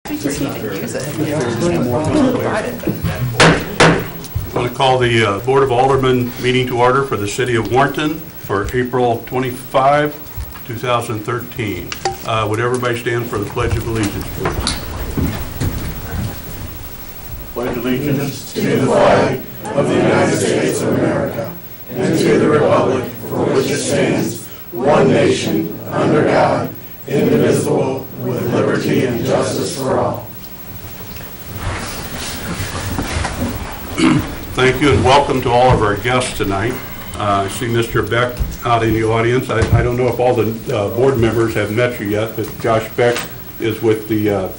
Just you can use it. You don't provide it. I'm going to call the Board of Aldermen meeting to order for the City of Warrenton for April 25, 2013. Would everybody stand for the Pledge of Allegiance, please? Pledge allegiance to the flag of the United States of America and to the republic for which it stands, one nation, under God, indivisible, with liberty and justice for all. Thank you and welcome to all of our guests tonight. I see Mr. Beck out in the audience. I don't know if all the board members have met you yet, but Josh Beck is with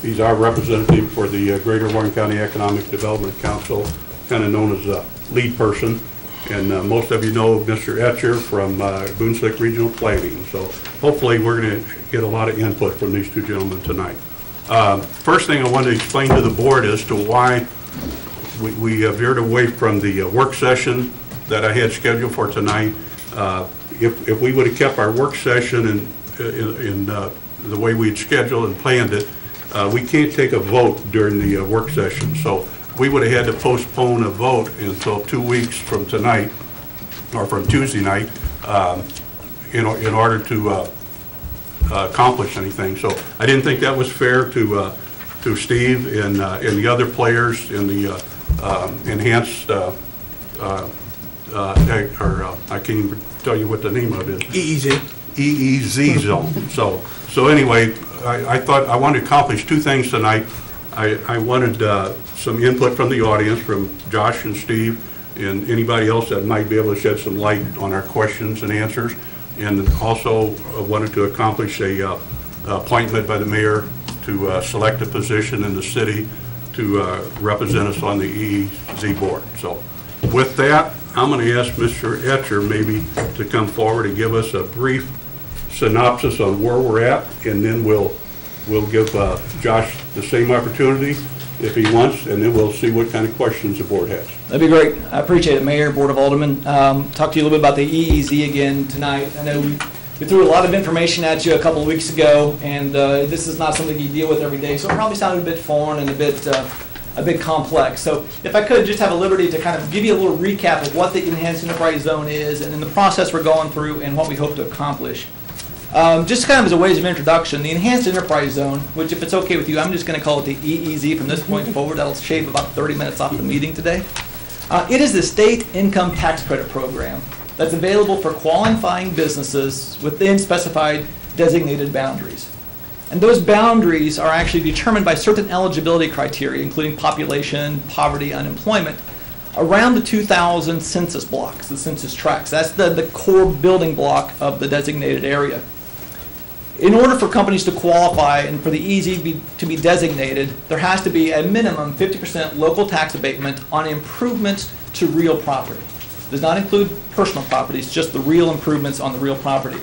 he's our representative for the Greater Warren County Economic Development Council, kind of known as a lead person. And most of you know Mr. Etcher from Boonslick Regional Planning. So hopefully we're going to get a lot of input from these two gentlemen tonight. First thing I want to explain to the board as to why we veered away from the work session that I had scheduled for tonight. If we would have kept our work session in the way we had scheduled and planned it, we can't take a vote during the work session. So we would have had to postpone a vote until 2 weeks from tonight, or from Tuesday night, in order to accomplish anything. So I didn't think that was fair to Steve and the other players in the enhanced, I can't even tell you what the name of it is. EEZ zone. So anyway, I thought I wanted to accomplish two things tonight. I wanted some input from the audience, from Josh and Steve, and anybody else that might be able to shed some light on our questions and answers. And also wanted to accomplish a appointment by the mayor to select a position in the city to represent us on the EEZ board. So with that, I'm going to ask Mr. Etcher maybe to come forward and give us a brief synopsis on where we're at, and then we'll give Josh the same opportunity if he wants, and then we'll see what kind of questions the board has. That'd be great. I appreciate it, Mayor, Board of Aldermen. Talk to you a little bit about the EEZ again tonight. I know we threw a lot of information at you a couple of weeks ago, and this is not something you deal with every day, so it probably sounded a bit foreign and a bit complex. So if I could just have a liberty to kind of give you a little recap of what the Enhanced Enterprise Zone is, and in the process we're going through and what we hope to accomplish. Just kind of as a ways of introduction, the Enhanced Enterprise Zone, which if it's okay with you, I'm just going to call it the EEZ from this point forward. That'll shave about 30 minutes off the meeting today. It is the state income tax credit program that's available for qualifying businesses within specified designated boundaries. And those boundaries are actually determined by certain eligibility criteria, including population, poverty, unemployment, around the 2000 census blocks, the census tracts. That's the core building block of the designated area. In order for companies to qualify and for the EEZ to be designated, there has to be a minimum 50% local tax abatement on improvements to real property. It does not include personal properties, just the real improvements on the real property.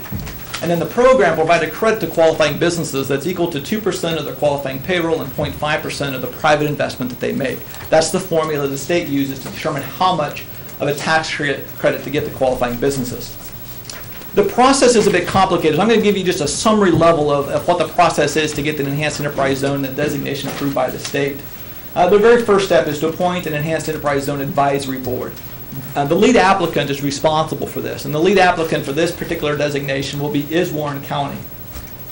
And then the program provides a credit to qualifying businesses that's equal to 2% of their qualifying payroll and 0.5% of the private investment that they make. That's the formula the state uses to determine how much of a tax credit to get to qualifying businesses. The process is a bit complicated. I'm going to give you just a summary level of what the process is to get the Enhanced Enterprise Zone and designation approved by the state. The very first step is to appoint an Enhanced Enterprise Zone Advisory Board. The lead applicant is responsible for this, and the lead applicant for this particular designation is Warren County.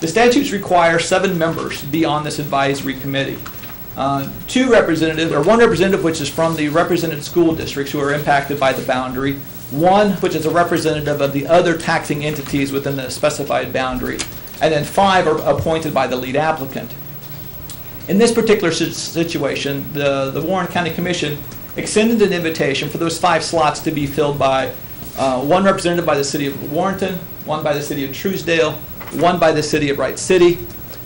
The statutes require 7 members to be on this advisory committee. 2 representatives, or 1 representative which is from the represented school districts who are impacted by the boundary, 1 which is a representative of the other taxing entities within the specified boundary, and then 5 are appointed by the lead applicant. In this particular situation, the Warren County Commission extended an invitation for those 5 slots to be filled by 1 representative by the city of Warrenton, 1 by the city of Truesdale, 1 by the city of Wright City,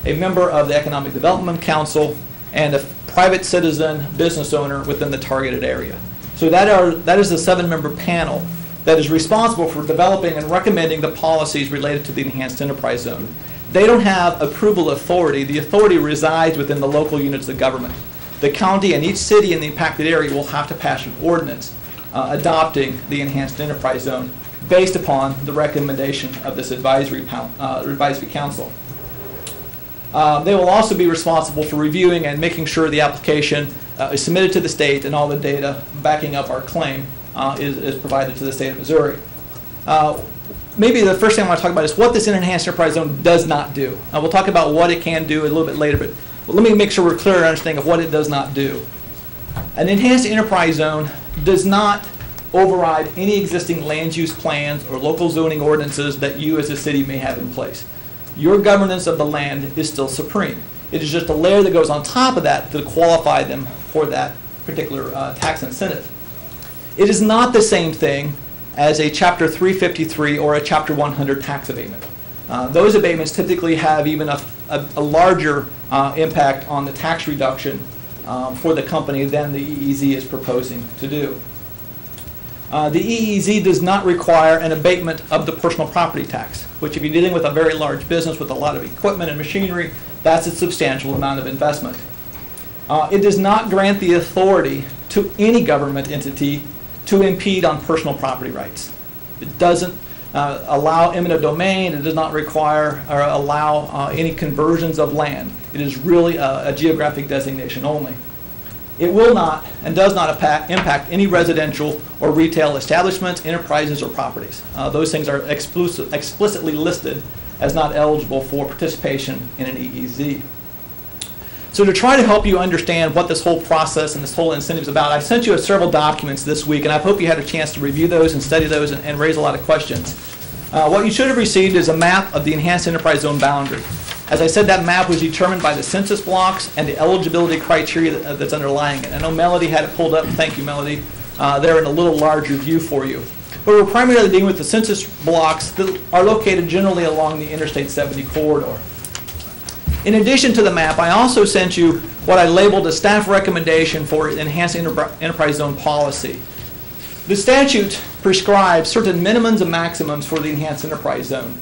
a member of the Economic Development Council, and a private citizen business owner within the targeted area. So that is the 7-member panel that is responsible for developing and recommending the policies related to the Enhanced Enterprise Zone. They don't have approval authority. The authority resides within the local units of government. The county and each city in the impacted area will have to pass an ordinance adopting the Enhanced Enterprise Zone based upon the recommendation of this advisory council. They will also be responsible for reviewing and making sure the application is submitted to the state and all the data backing up our claim is provided to the state of Missouri. Maybe the first thing I want to talk about is what this enhanced enterprise zone does not do. We'll talk about what it can do a little bit later, but let me make sure we're clear in understanding of what it does not do. An enhanced enterprise zone does not override any existing land use plans or local zoning ordinances that you as a city may have in place. Your governance of the land is still supreme. It is just a layer that goes on top of that to qualify them for that particular tax incentive. It is not the same thing as a Chapter 353 or a Chapter 100 tax abatement. Those abatements typically have even a larger impact on the tax reduction for the company than the EEZ is proposing to do. The EEZ does not require an abatement of the personal property tax, which if you're dealing with a very large business with a lot of equipment and machinery, that's a substantial amount of investment. It does not grant the authority to any government entity to impede on personal property rights. It doesn't allow eminent domain. It does not require or allow any conversions of land. It is really a geographic designation only. It will not and does not impact any residential or retail establishments, enterprises, or properties. Those things are explicitly listed as not eligible for participation in an EEZ. So to try to help you understand what this whole process and this whole incentive is about, I sent you several documents this week, and I hope you had a chance to review those and study those and raise a lot of questions. What you should have received is a map of the enhanced enterprise zone boundary. As I said, that map was determined by the census blocks and the eligibility criteria that's underlying it. I know Melody had it pulled up. Thank you, Melody. They're in a little larger view for you. But we're primarily dealing with the census blocks that are located generally along the Interstate 70 corridor. In addition to the map, I also sent you what I labeled a staff recommendation for enhanced enterprise zone policy. The statute prescribes certain minimums and maximums for the enhanced enterprise zone.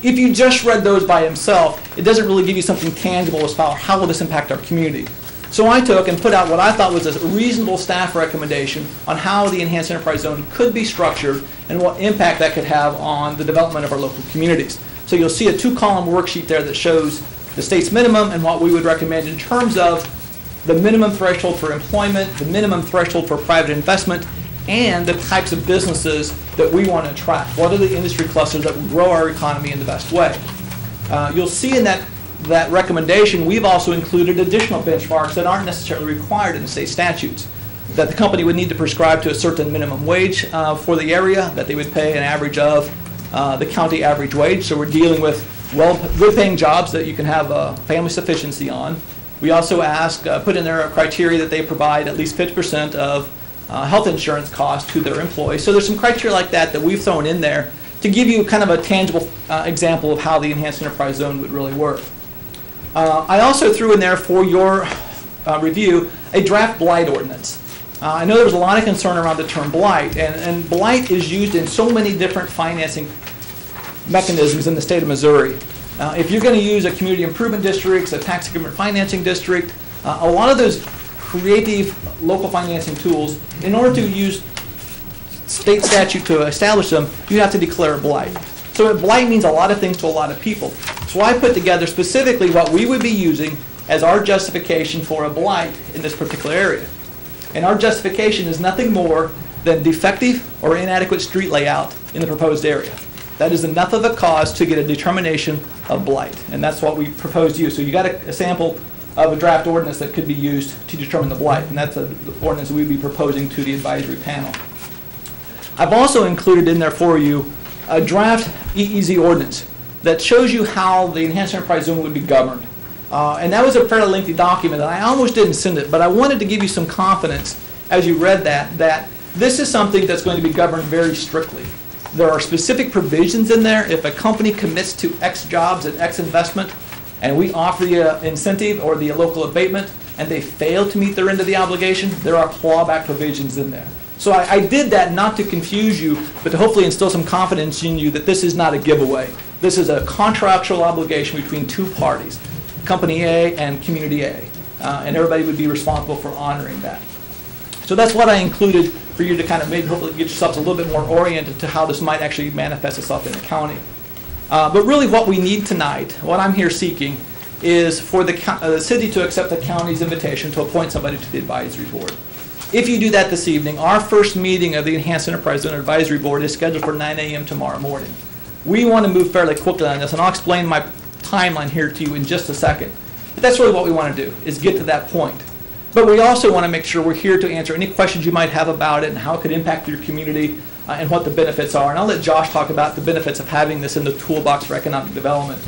If you just read those by himself, it doesn't really give you something tangible as far as how will this impact our community. So I took and put out what I thought was a reasonable staff recommendation on how the enhanced enterprise zone could be structured and what impact that could have on the development of our local communities. So you'll see a 2-column worksheet there that shows the state's minimum and what we would recommend in terms of the minimum threshold for employment, the minimum threshold for private investment, and the types of businesses that we want to attract. What are the industry clusters that will grow our economy in the best way? You'll see in that recommendation, we've also included additional benchmarks that aren't necessarily required in the state statutes. That the company would need to prescribe to a certain minimum wage for the area, that they would pay an average of the county average wage. So we're dealing with good-paying jobs that you can have family sufficiency on. We also put in there a criteria that they provide at least 50% of health insurance costs to their employees. So there's some criteria like that we've thrown in there to give you kind of a tangible example of how the enhanced enterprise zone would really work. I also threw in there for your review a draft blight ordinance. I know there was a lot of concern around the term blight, and blight is used in so many different financing mechanisms in the state of Missouri. If you're going to use a community improvement district, a tax increment financing district, a lot of those creative local financing tools, in order to use state statute to establish them, you have to declare a blight. So blight means a lot of things to a lot of people. So I put together specifically what we would be using as our justification for a blight in this particular area. And our justification is nothing more than defective or inadequate street layout in the proposed area. That is enough of a cause to get a determination of blight. And that's what we proposed to use. So you got a sample of a draft ordinance that could be used to determine the blight. And that's the ordinance that we'd be proposing to the advisory panel. I've also included in there for you a draft EEZ ordinance that shows you how the enhanced enterprise zone would be governed. And that was a fairly lengthy document, and I almost didn't send it, but I wanted to give you some confidence as you read that this is something that's going to be governed very strictly. There are specific provisions in there. If a company commits to X jobs at X investment, and we offer the incentive or the local abatement, and they fail to meet their end of the obligation, there are clawback provisions in there. So I did that not to confuse you, but to hopefully instill some confidence in you that this is not a giveaway. This is a contractual obligation between two parties, Company A and Community A, and everybody would be responsible for honoring that. So that's what I included for you to kind of maybe hopefully get yourselves a little bit more oriented to how this might actually manifest itself in the county. But really what we need tonight, what I'm here seeking, is for the city to accept the county's invitation to appoint somebody to the advisory board. If you do that this evening, our first meeting of the Enhanced Enterprise Zone Advisory Board is scheduled for 9 a.m. tomorrow morning. We want to move fairly quickly on this, and I'll explain my timeline here to you in just a second. But that's really what we want to do, is get to that point. But we also want to make sure we're here to answer any questions you might have about it and how it could impact your community and what the benefits are. And I'll let Josh talk about the benefits of having this in the toolbox for economic development.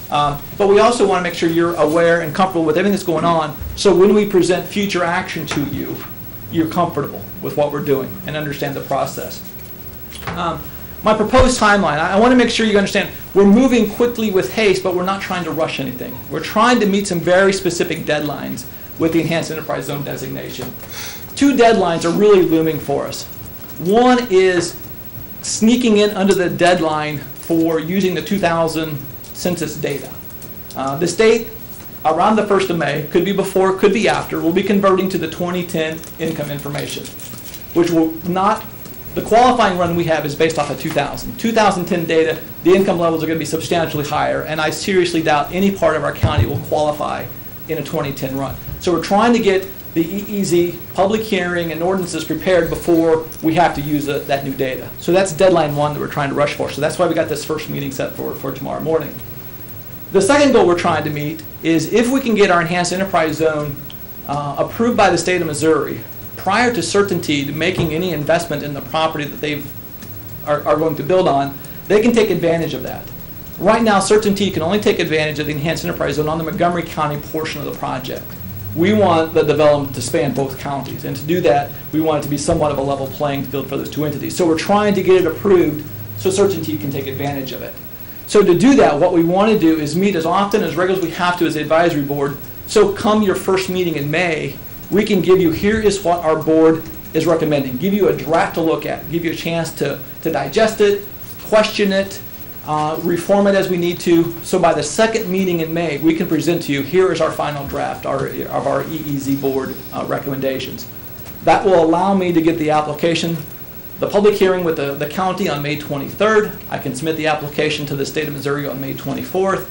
But we also want to make sure you're aware and comfortable with everything that's going on, so when we present future action to you, you're comfortable with what we're doing and understand the process. My proposed timeline, I want to make sure you understand we're moving quickly with haste, but we're not trying to rush anything. We're trying to meet some very specific deadlines with the Enhanced Enterprise Zone designation. Two deadlines are really looming for us. One is sneaking in under the deadline for using the 2000 census data. The state, around the 1st of May, could be before, could be after, will be converting to the 2010 income information, which will not, the qualifying run we have is based off of 2010 data. The income levels are going to be substantially higher, and I seriously doubt any part of our county will qualify in a 2010 run. So we're trying to get the EEZ public hearing and ordinances prepared before we have to use that new data. So that's deadline one that we're trying to rush for. So that's why we got this first meeting set for tomorrow morning. The second goal we're trying to meet is if we can get our Enhanced Enterprise Zone approved by the state of Missouri prior to certainty to making any investment in the property that they are going to build on, they can take advantage of that. Right now, certainty can only take advantage of the Enhanced Enterprise Zone on the Montgomery County portion of the project. We want the development to span both counties, and to do that, we want it to be somewhat of a level playing field for those two entities. So we're trying to get it approved so certainty can take advantage of it. So to do that, what we want to do is meet as often as regularly as we have to as the advisory board. So come your first meeting in May, we can give you, here is what our board is recommending. Give you a draft to look at, give you a chance to digest it, question it, reform it as we need to. So by the second meeting in May, we can present to you, here is our final draft of our EEZ board recommendations. That will allow me to get the application, the public hearing with the county on May 23rd. I can submit the application to the state of Missouri on May 24th.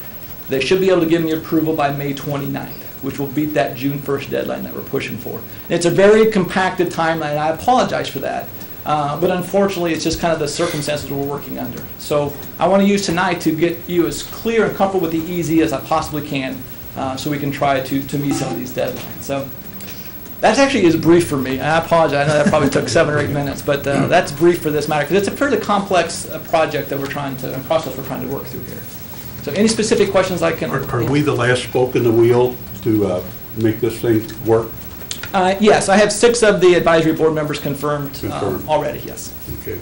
They should be able to give me approval by May 29th, which will beat that June 1st deadline that we're pushing for. And it's a very compacted timeline, and I apologize for that. But unfortunately, it's just kind of the circumstances we're working under. So I want to use tonight to get you as clear and comfortable with the EZ as I possibly can, so we can try to meet some of these deadlines. So that actually is brief for me. I apologize. I know that probably took 7 or 8 minutes, but that's brief for this matter, because it's a fairly complex project that we're trying to, and process we're trying to work through here. So any specific questions I can... Are we the last spoke in the wheel to make this thing work? Yes, I have 6 of the advisory board members confirmed already, yes. Okay.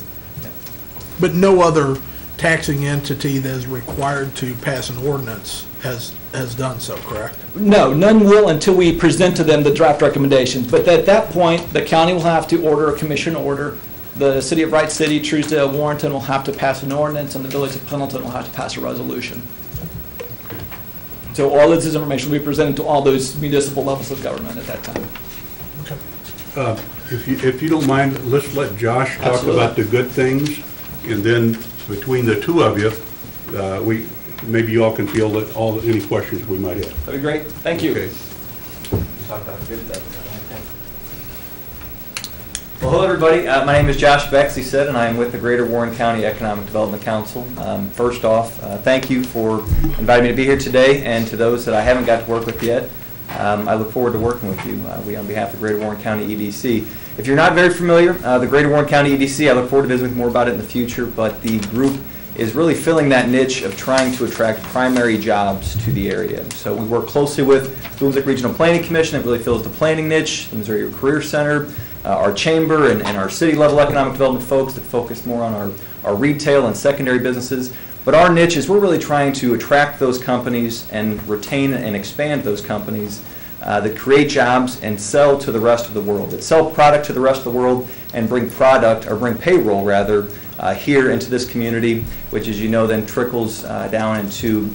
But no other taxing entity that is required to pass an ordinance has done so, correct? No, none will until we present to them the draft recommendations. But at that point, the county will have to order a commission order. The city of Wright City, Truesdale, Warrenton will have to pass an ordinance, and the village of Pendleton will have to pass a resolution. So all of this information will be presented to all those municipal levels of government at that time. If you don't mind, let's let Josh talk Absolutely. about the good things, and then between the two of you, maybe you all can field any questions we might have. That'd be great. Thank you. Okay. Well, hello everybody. My name is Josh Beck, as he said, and I am with the Greater Warren County Economic Development Council. First off, thank you for inviting me to be here today, and to those that I haven't got to work with yet, I look forward to working with you. We, on behalf of the Greater Warren County EDC. If you're not very familiar, the Greater Warren County EDC, I look forward to visiting more about it in the future, but the group is really filling that niche of trying to attract primary jobs to the area. So we work closely with Bloomsbury Regional Planning Commission that really fills the planning niche, the Missouri Career Center, our chamber and our city level economic development folks that focus more on our retail and secondary businesses. But our niche is we're really trying to attract those companies and retain and expand those companies that create jobs and sell to the rest of the world, that sell product to the rest of the world and bring payroll rather, here into this community, which, as you know, then trickles down into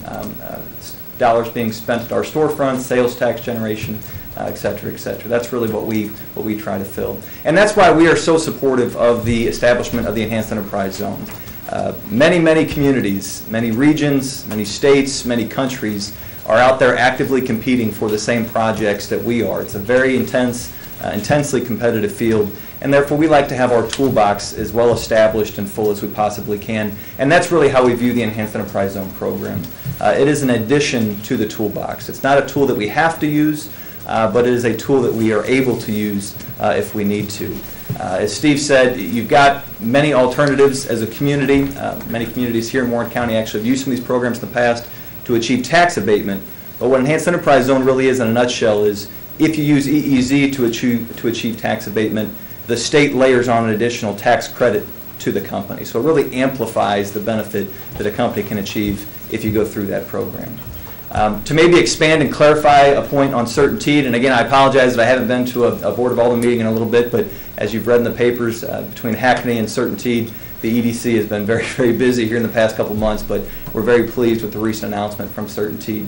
dollars being spent at our storefronts, sales tax generation, et cetera, et cetera. That's really what we try to fill. And that's why we are so supportive of the establishment of the Enhanced Enterprise Zone. Many communities, many regions, many states, many countries are out there actively competing for the same projects that we are. It's a very intensely competitive field, and therefore we like to have our toolbox as well established and full as we possibly can, and that's really how we view the Enhanced Enterprise Zone program. It is an addition to the toolbox. It's not a tool that we have to use, but it is a tool that we are able to use if we need to. As Steve said, you've got many alternatives as a community. Many communities here in Warren County actually have used some of these programs in the past to achieve tax abatement. But what Enhanced Enterprise Zone really is in a nutshell is if you use EEZ to achieve tax abatement, the state layers on an additional tax credit to the company. So it really amplifies the benefit that a company can achieve if you go through that program. To maybe expand and clarify a point on CertainTeed, and again, I apologize that I haven't been to a Board of Aldermen meeting in a little bit, but as you've read in the papers, between Hackney and CertainTeed, the EDC has been very, very busy here in the past couple months, but we're very pleased with the recent announcement from CertainTeed.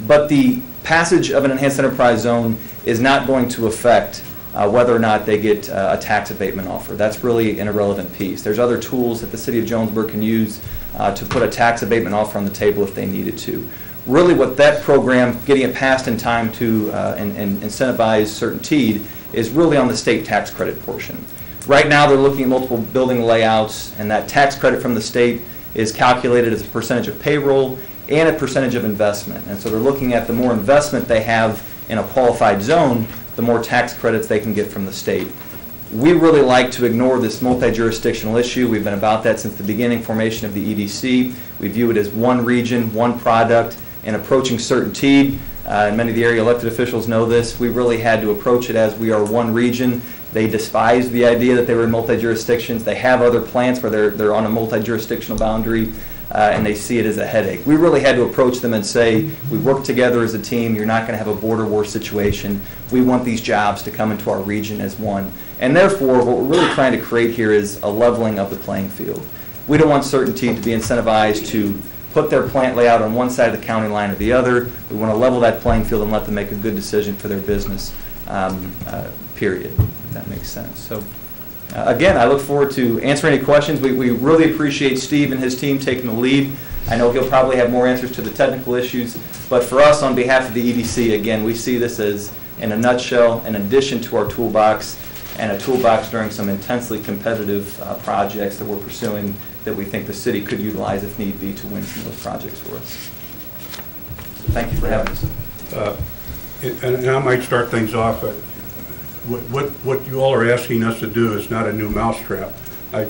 But the passage of an Enhanced Enterprise Zone is not going to affect whether or not they get a tax abatement offer. That's really an irrelevant piece. There's other tools that the City of Jonesburg can use to put a tax abatement offer on the table if they needed to. Really what that program, getting it passed in time to and incentivize CertainTeed, is really on the state tax credit portion. Right now they're looking at multiple building layouts, and that tax credit from the state is calculated as a percentage of payroll and a percentage of investment. And so they're looking at the more investment they have in a qualified zone, the more tax credits they can get from the state. We really like to ignore this multi-jurisdictional issue. We've been about that since the beginning formation of the EDC. We view it as one region, one product, and approaching CertainTeed, and many of the area elected officials know this, we really had to approach it as we are one region. They despise the idea that they were in multi-jurisdictions. They have other plants where they're on a multi-jurisdictional boundary, and they see it as a headache. We really had to approach them and say, we work together as a team. You're not going to have a border war situation. We want these jobs to come into our region as one. And therefore, what we're really trying to create here is a leveling of the playing field. We don't want CertainTeed to be incentivized to put their plant layout on one side of the county line or the other. We want to level that playing field and let them make a good decision for their business, period, if that makes sense. So, again, I look forward to answering any questions. We really appreciate Steve and his team taking the lead. I know he'll probably have more answers to the technical issues, but for us, on behalf of the EDC, again, we see this as, in a nutshell, an addition to our toolbox, and a toolbox during some intensely competitive projects that we're pursuing that we think the city could utilize if need be to win some of those projects for us. Thank you for having us. And I might start things off. What you all are asking us to do is not a new mousetrap. I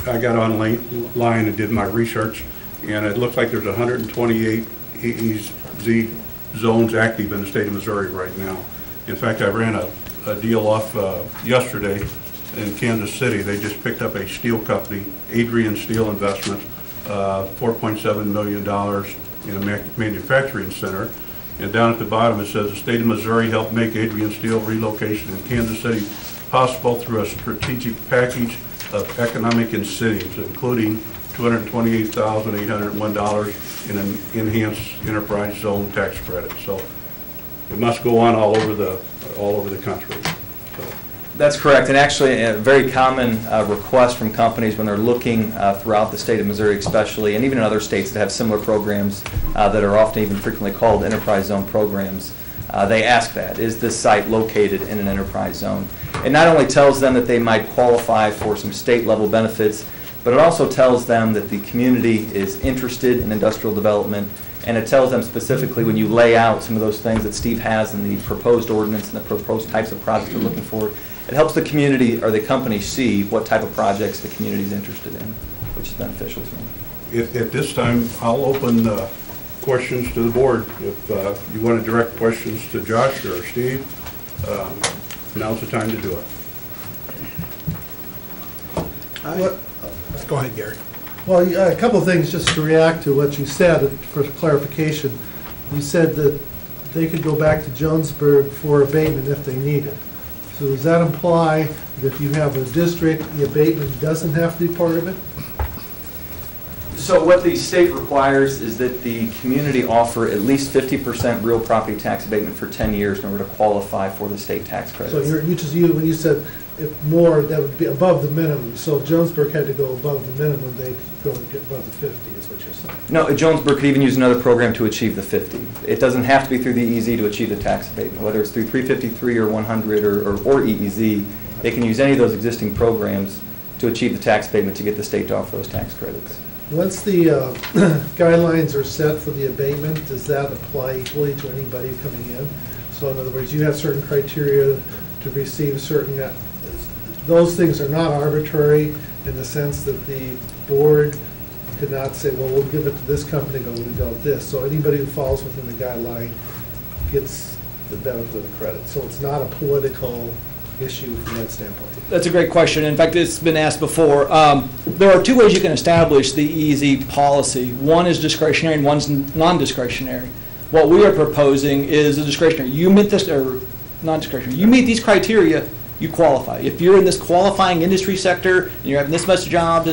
got online and did my research, and it looks like there's 128 EEZ zones active in the state of Missouri right now. In fact, I ran a deal off yesterday in Kansas City. They just picked up a steel company, Adrian Steel Investment, $4.7 million in a manufacturing center. And down at the bottom it says the state of Missouri helped make Adrian Steel relocation in Kansas City possible through a strategic package of economic incentives, including $228,801 in an enhanced enterprise zone tax credit. So it must go on all over the country. So. That's correct, and actually a very common request from companies when they're looking throughout the state of Missouri especially, and even in other states that have similar programs that are often even frequently called enterprise zone programs, they ask that, is this site located in an enterprise zone? It not only tells them that they might qualify for some state level benefits, but it also tells them that the community is interested in industrial development, and it tells them specifically when you lay out some of those things that Steve has in the proposed ordinance and the proposed types of projects we're looking for, it helps the community or the company see what type of projects the community is interested in, which is beneficial to them. At this time, I'll open questions to the board. If you want to direct questions to Josh or Steve, now's the time to do it. Go ahead, Gary. Well, a couple of things just to react to what you said for clarification. You said that they could go back to Jonesburg for abatement if they need it. So does that imply that if you have a district, the abatement doesn't have to be part of it? So what the state requires is that the community offer at least 50% real property tax abatement for 10 years in order to qualify for the state tax credits. So when you said if more, that would be above the minimum. So if Jonesburg had to go above the minimum, they'd go and get above the 50, is what you're saying. No, Jonesburg could even use another program to achieve the 50. It doesn't have to be through the EEZ to achieve the tax abatement, whether it's through 353 or 100 or EEZ. They can use any of those existing programs to achieve the tax abatement to get the state to offer those tax credits. Once the guidelines are set for the abatement, does that apply equally to anybody coming in? So in other words, you have certain criteria to receive certain, those things are not arbitrary in the sense that the board could not say, well, we'll give it to this company, but we don't this. So anybody who falls within the guideline gets the benefit of the credit. So it's not a political issue from that standpoint. That's a great question. In fact, it's been asked before. There are two ways you can establish the EEZ policy. One is discretionary and one's non-discretionary. What we are proposing is a discretionary. You meet this, or non-discretionary. You meet these criteria, you qualify. If you're in this qualifying industry sector and you're having this much job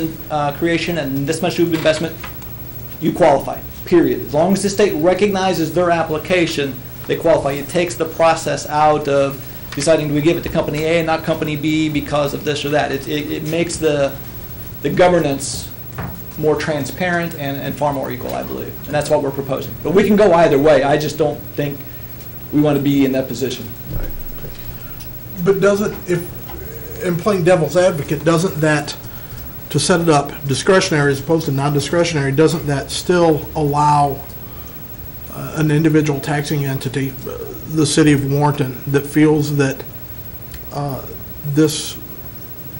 creation and this much investment, you qualify, period. As long as the state recognizes their application, they qualify. It takes the process out of deciding, do we give it to company A and not company B because of this or that. It makes the governance more transparent and far more equal, I believe. And that's what we're proposing. But we can go either way. I just don't think we want to be in that position. But doesn't, if, in playing devil's advocate, doesn't that, to set it up discretionary as opposed to non-discretionary, doesn't that still allow an individual taxing entity, the city of Warrenton, that feels that this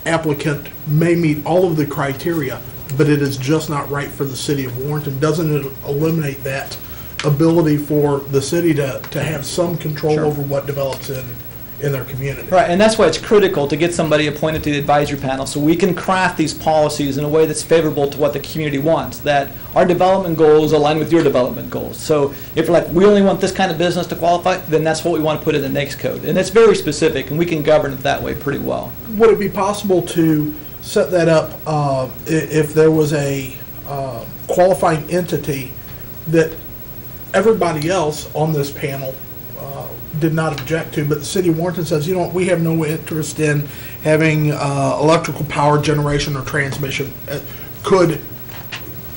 applicant may meet all of the criteria, but it is just not right for the city of Warrenton? Doesn't it eliminate that ability for the city to have some control Sure. over what develops in their community? Right, and that's why it's critical to get somebody appointed to the advisory panel so we can craft these policies in a way that's favorable to what the community wants, that our development goals align with your development goals. So if we're like, we only want this kind of business to qualify, then that's what we want to put in the next code. And it's very specific, and we can govern it that way pretty well. Would it be possible to set that up if there was a qualifying entity that everybody else on this panel did not object to, but the city of Warrenton says, you know, we have no interest in having electrical power generation or transmission? Could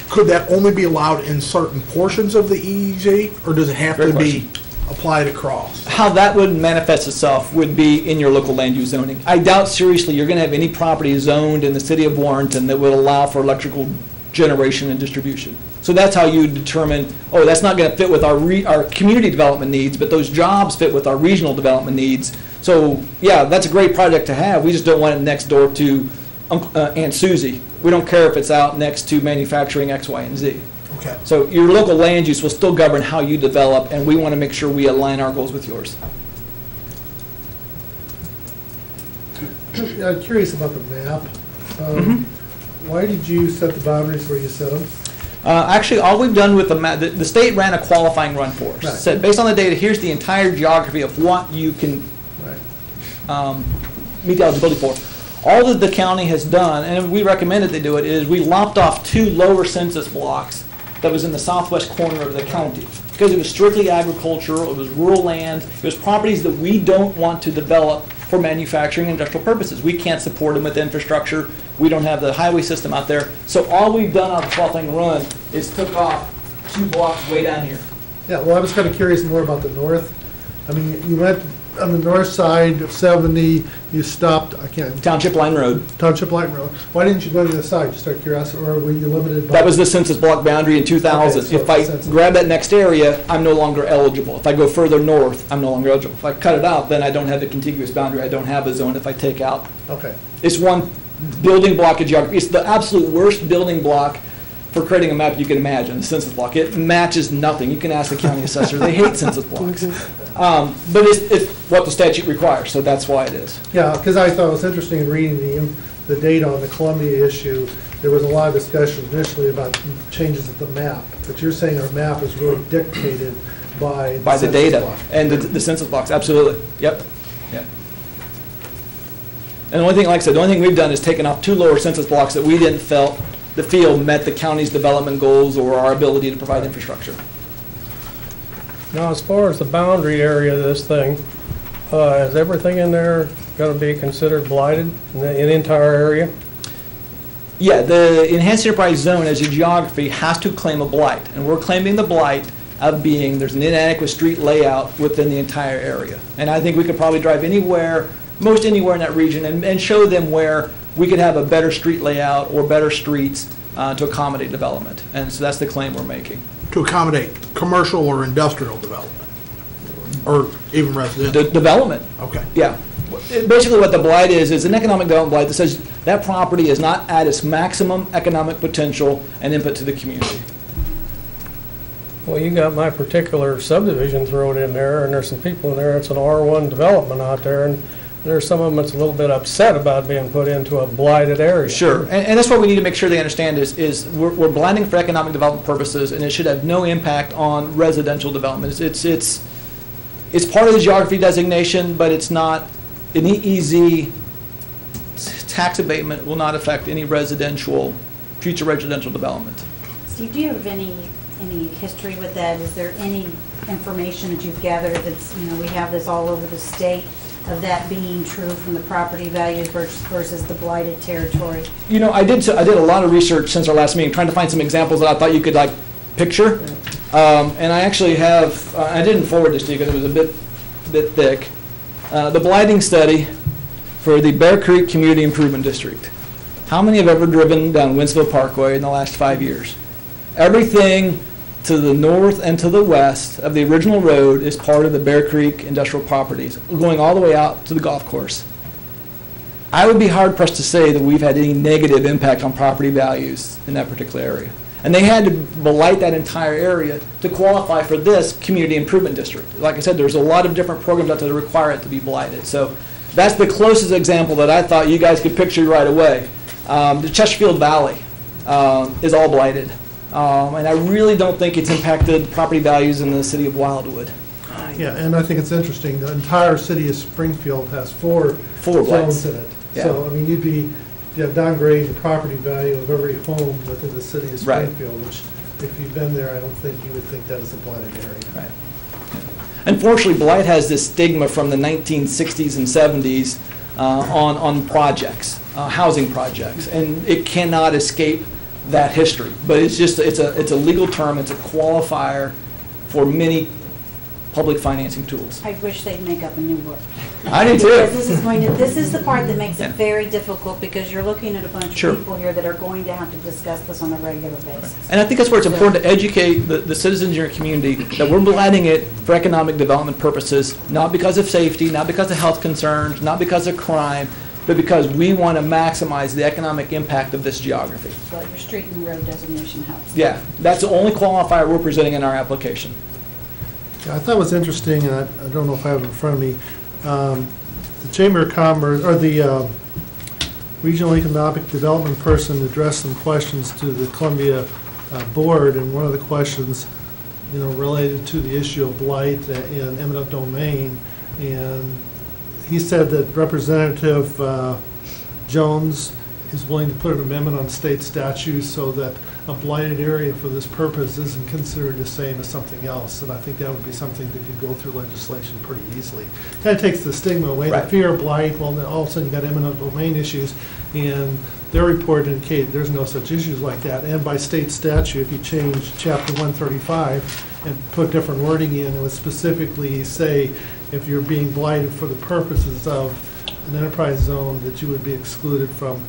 that only be allowed in certain portions of the EEZ, or does it have Great to question. be applied across? How that would manifest itself would be in your local land use zoning. I doubt seriously you're going to have any property zoned in the city of Warrenton that would allow for electrical generation and distribution. So that's how you determine, oh, that's not going to fit with our community development needs, but those jobs fit with our regional development needs. So, yeah, that's a great project to have. We just don't want it next door to Aunt Susie. We don't care if it's out next to manufacturing X, Y, and Z. Okay. So your local land use will still govern how you develop, and we want to make sure we align our goals with yours. I'm curious about the map. Why did you set the boundaries where you set them? Actually, all we've done with the map, the state ran a qualifying run for us. Right. Said, based on the data, here's the entire geography of what you can Right. meet the eligibility for. All that the county has done, and we recommended they do it, is we lopped off 2 lower census blocks that was in the southwest corner of the county. Because it was strictly agricultural, it was rural land, it was properties that we don't want to develop for manufacturing and industrial purposes. We can't support them with infrastructure. We don't have the highway system out there. So all we've done on the qualifying run is took off 2 blocks way down here. Yeah, well, I was kind of curious more about the north. I mean, you went on the north side of 70, you stopped, I can't, Township Line Road. Township Light Road. Why didn't you go to the side, just out of curiosity, or were you limited by? That was the census block boundary in 2000. Okay, so If I it's census. grab that next area, I'm no longer eligible. If I go further north, I'm no longer eligible. If I cut it out, then I don't have the contiguous boundary. I don't have a zone if I take out. Okay, It's one building block of geography. It's the absolute worst building block for creating a map you can imagine, the census block. It matches nothing. You can ask the county assessor. They hate census blocks. But it's what the statute requires, so that's why it is. yeah, because I thought it was interesting in reading the data on the Columbia issue. There was a lot of discussion initially about changes at the map, but you're saying our map is really dictated by By the census data block. and the census blocks, absolutely. Yep. Yep. And the only thing, like I said, the only thing we've done is taken off 2 lower census blocks that we didn't feel met the county's development goals or our ability to provide infrastructure. Now, as far as the boundary area of this thing, Is everything in there going to be considered blighted in the entire area? Yeah, the enhanced enterprise zone as a geography has to claim a blight, and we're claiming the blight of being there's an inadequate street layout within the entire area. And I think we could probably drive anywhere, most anywhere in that region, and show them where we could have a better street layout or better streets to accommodate development. And so that's the claim we're making. To accommodate commercial or industrial development, or even residential? Development. Okay. Yeah. Basically what the blight is an economic development blight that says that property is not at its maximum economic potential and input to the community. Well, you got my particular subdivision thrown in there, and there's some people in there, it's an R1 development out there, and there's some of them that's a little bit upset about being put into a blighted area. Sure, and that's what we need to make sure they understand is we're blighting for economic development purposes, and it should have no impact on residential development. It's part of the geography designation, but it's not an EEZ tax abatement will not affect any future residential development. Steve, do you have any history with that? Is there any information that you've gathered that's, we have this all over the state of that being true from the property values versus the blighted territory? I did a lot of research since our last meeting, trying to find some examples that I thought you could picture. And I actually have, I didn't forward this to you because it was a bit thick. The blighting study for the Bear Creek Community Improvement District. How many have ever driven down Winsville Parkway in the last 5 years? Everything to the north and to the west of the original road is part of the Bear Creek industrial properties, going all the way out to the golf course. I would be hard pressed to say that we've had any negative impact on property values in that particular area. And they had to blight that entire area to qualify for this community improvement district. Like I said, there's a lot of different programs out there that require it to be blighted. So that's the closest example that I thought you guys could picture right away. The Chesterfield Valley is all blighted. And I really don't think it's impacted property values in the city of Wildwood. Yeah, and I think it's interesting, the entire city of Springfield has four blights zones in it. Yeah. So, I mean, you'd be downgrading the property value of every home within the city of Right. Springfield, which if you've been there, I don't think you would think that is a blighted area. Right. Unfortunately, blight has this stigma from the 1960s and 70s on projects, housing projects, and it cannot escape that history. But it's a legal term. It's a qualifier for many public financing tools. I wish they'd make up a new word. I do too. Because this is the part that makes Yeah. it very difficult, because you're looking at a bunch Sure. of people here that are going to have to discuss this on a regular basis. And I think that's where it's important to educate the citizens in your community that we're blighting it for economic development purposes, not because of safety, not because of health concerns, not because of crime, but because we want to maximize the economic impact of this geography. But your street and road designation helps. Yeah, that's the only qualifier we're presenting in our application. Yeah, I thought it was interesting, and I don't know if I have it in front of me, the Chamber of Commerce, or the Regional Economic Development person addressed some questions to the Columbia Board, and one of the questions, related to the issue of blight in eminent domain, and he said that Representative Jones is willing to put an amendment on state statute so that a blighted area for this purpose isn't considered the same as something else. And I think that would be something that could go through legislation pretty easily. Kind of takes the stigma away, Right. the fear of blight. Well, then all of a sudden you got eminent domain issues, and their report indicated there's no such issues like that. And by state statute, if you change Chapter 135 and put different wording in, it would specifically say if you're being blighted for the purposes of an enterprise zone, that you would be excluded from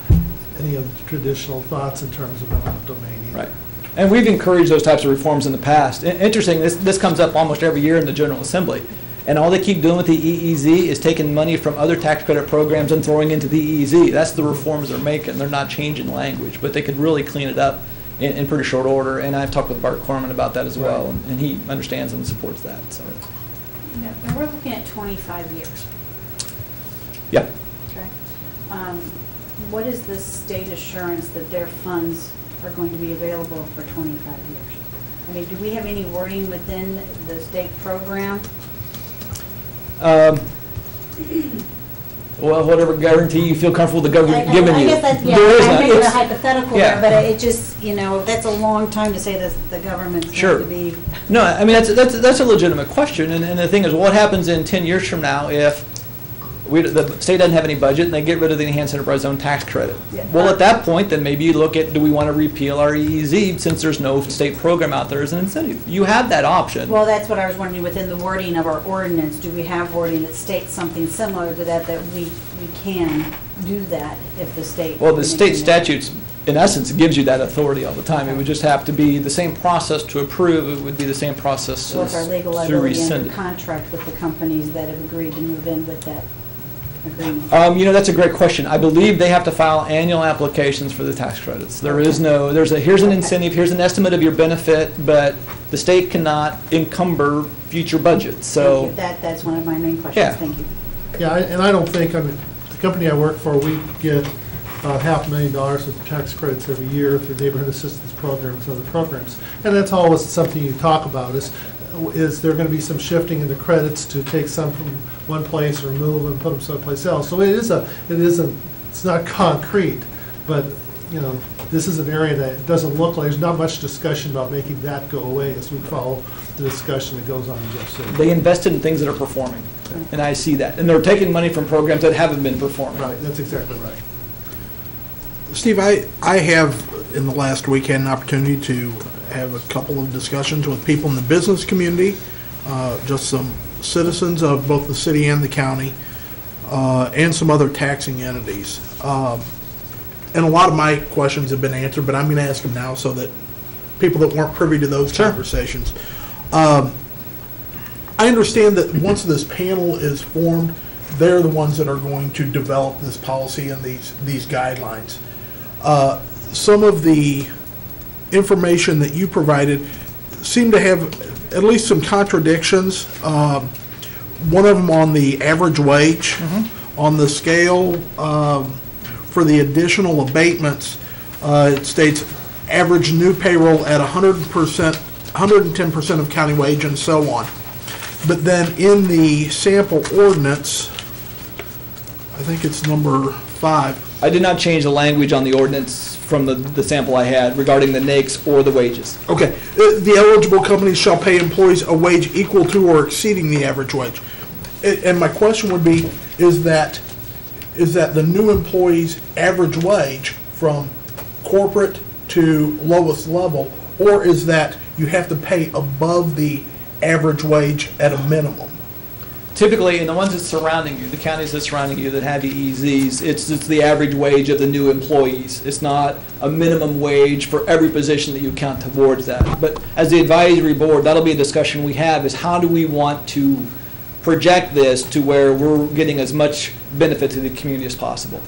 any of the traditional thoughts in terms of eminent domain. Right. And we've encouraged those types of reforms in the past. Interesting, this comes up almost every year in the General Assembly. And all they keep doing with the EEZ is taking money from other tax credit programs and throwing into the EEZ. That's the reforms they're making. They're not changing language, but they could really clean it up in pretty short order. And I've talked with Bart Corman about that as well, and he understands and supports that. So. And we're looking at 25 years, Yeah. okay? What is the state assurance that their funds are going to be available for 25 years? I mean, do we have any wording within the state program? well, whatever guarantee you feel comfortable the government giving I you. guess that's, yeah, There is I'm none. making a It's- hypothetical yeah. there, but it just, that's a long time to say that the government's Sure. going to be. No, I mean, that's a legitimate question, and the thing is, what happens in 10 years from now if the state doesn't have any budget and they get rid of the enhanced enterprise zone tax credit? Yeah. Well, at that point, then maybe you look at, do we want to repeal our EEZ since there's no state program out there as an incentive? You have that option. Well, that's what I was wondering, within the wording of our ordinance, do we have wording that states something similar to that we can do that if the state. Well, the state statutes, in essence, gives you that authority all the time. It would just have to be the same process to approve. It would be the same process So what's our legal to liability rescind under it. contract with the companies that have agreed to move in with that agreement? That's a great question. I believe they have to file annual applications for the tax credits. There is no, here's an incentive, here's an estimate of your benefit, but the state cannot encumber future budgets, so. Thank you. That's one of my main questions. Yeah. Thank you. Yeah, and I don't think, the company I work for, we get about $500,000 of tax credits every year through neighborhood assistance programs and other programs. And that's always something you talk about, is there going to be some shifting in the credits to take some from one place or move them and put them someplace else? So it's not concrete, but, this is an area that doesn't look like, there's not much discussion about making that go away as we follow the discussion that goes on in Jeff City. They invested in things that are performing, and I see that. And they're taking money from programs that haven't been performing. Right, that's exactly right. Steve, I have, in the last week, had an opportunity to have a couple of discussions with people in the business community, just some citizens of both the city and the county, and some other taxing entities. And a lot of my questions have been answered, but I'm going to ask them now so that people that weren't privy to those conversations. I understand that once this panel is formed, they're the ones that are going to develop this policy and these guidelines. Some of the information that you provided seem to have at least some contradictions. One of them on the average wage, on the scale for the additional abatements, it states average new payroll at 100%, 110% of county wage and so on. But then in the sample ordinance, I think it's number 5. I did not change the language on the ordinance from the sample I had regarding the NAICS or the wages. Okay, the eligible companies shall pay employees a wage equal to or exceeding the average wage. And my question would be, is that the new employee's average wage from corporate to lowest level, or is that you have to pay above the average wage at a minimum? Typically, in the ones that's surrounding you, the counties that's surrounding you that have EEZs, it's the average wage of the new employees. It's not a minimum wage for every position that you count towards that. But as the advisory board, that'll be a discussion we have, is how do we want to project this to where we're getting as much benefit to the community as possible.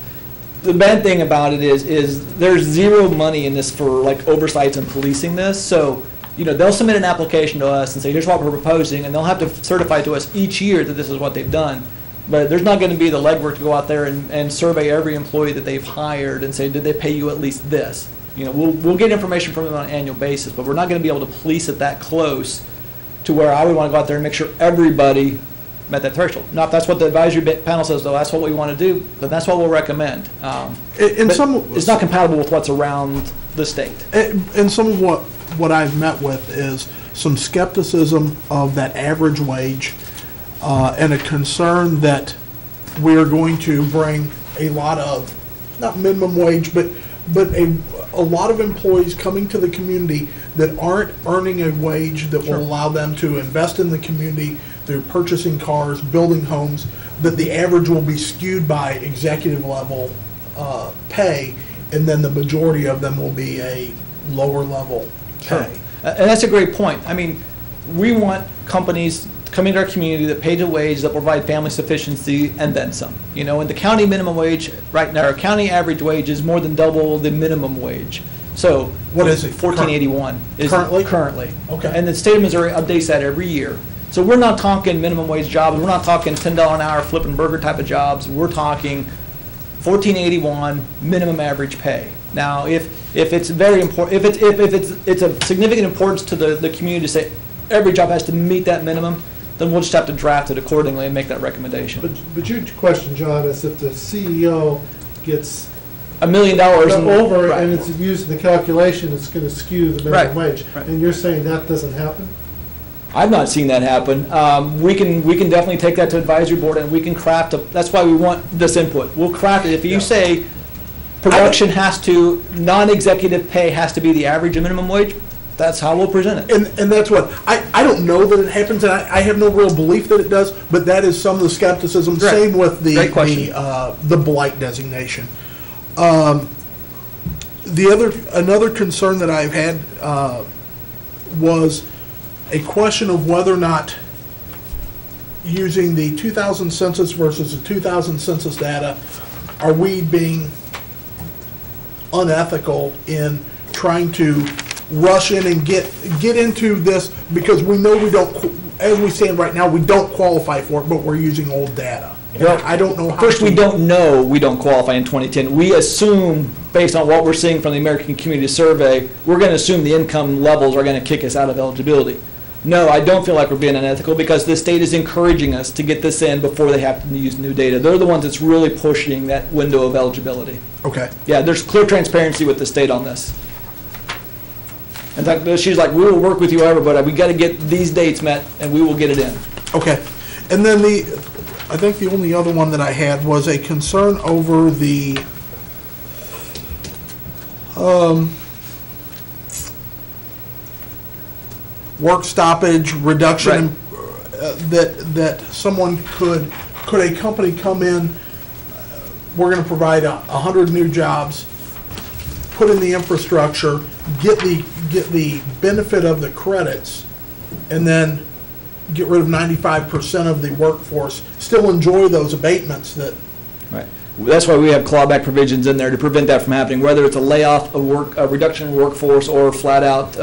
The bad thing about it is there's zero money in this for like oversights and policing this. So, they'll submit an application to us and say, here's what we're proposing, and they'll have to certify to us each year that this is what they've done. But there's not going to be the legwork to go out there and survey every employee that they've hired and say, did they pay you at least this? We'll get information from them on an annual basis, but we're not going to be able to police it that close to where I would want to go out there and make sure everybody met that threshold. Now, if that's what the advisory panel says, though, that's what we want to do, then that's what we'll recommend. It's not compatible with what's around the state. And some of what I've met with is some skepticism of that average wage and a concern that we're going to bring a lot of, not minimum wage, but a lot of employees coming to the community that aren't earning a wage that will allow them to invest in the community through purchasing cars, building homes, that the average will be skewed by executive level pay, and then the majority of them will be a lower level pay. And that's a great point. I mean, we want companies coming to our community that pay the wage, that provide family sufficiency, and then some. And the county minimum wage, right now, our county average wage is more than double the minimum wage. So what is it? $14.81 is currently. Okay. And the state of Missouri updates that every year. So we're not talking minimum wage jobs. We're not talking $10 an hour flipping burger type of jobs. We're talking $14.81 minimum average pay. Now, if it's very important, if it's of significant importance to the community to say every job has to meet that minimum, then we'll just have to draft it accordingly and make that recommendation. But your question, John, is if the CEO gets $1 million over right. and it's used in the calculation, it's going to skew the minimum wage. Right. And you're saying that doesn't happen? I've not seen that happen. We can definitely take that to advisory board and we can craft that's why we want this input. We'll craft it. If you say production non-executive pay has to be the average of minimum wage, that's how we'll present it. And that's what, I don't know that it happens, and I have no real belief that it does, but that is some of the skepticism. Right. Same with Great question. the blight designation. Another concern that I've had was a question of whether or not using the 2000 census versus the 2000 census data, are we being unethical in trying to rush in and get into this, because we know we don't, as we stand right now, we don't qualify for it, but we're using old data. Well, I don't know how. First, we don't know we don't qualify in 2010. We assume, based on what we're seeing from the American Community Survey, we're going to assume the income levels are going to kick us out of eligibility. No, I don't feel like we're being unethical because the state is encouraging us to get this in before they have to use new data. They're the ones that's really pushing that window of eligibility. Okay. Yeah, there's clear transparency with the state on this. In fact, she's like, we will work with you however, but we got to get these dates met and we will get it in. Okay. And then I think the only other one that I had was a concern over the work stoppage reduction. Right. That someone could a company come in, we're going to provide 100 new jobs, put in the infrastructure, get the benefit of the credits, and then get rid of 95% of the workforce, still enjoy those abatements that. Right. That's why we have clawback provisions in there to prevent that from happening, whether it's a layoff, a reduction in workforce, or flat out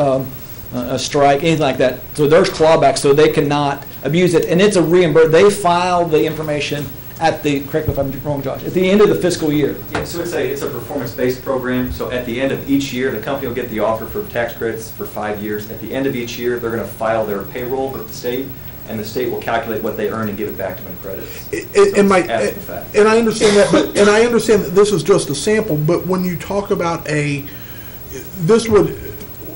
a strike, anything like that. So there's clawback, so they cannot abuse it. And it's a reimbursement. They file the information at the, correct me if I'm wrong, Josh, at the end of the fiscal year. Yeah, so it's a performance-based program. So at the end of each year, the company will get the offer for tax credits for 5 years. At the end of each year, they're going to file their payroll with the state, and the state will calculate what they earn and give it back to them in credits. And I understand that, and I understand that this is just a sample, but when you talk about the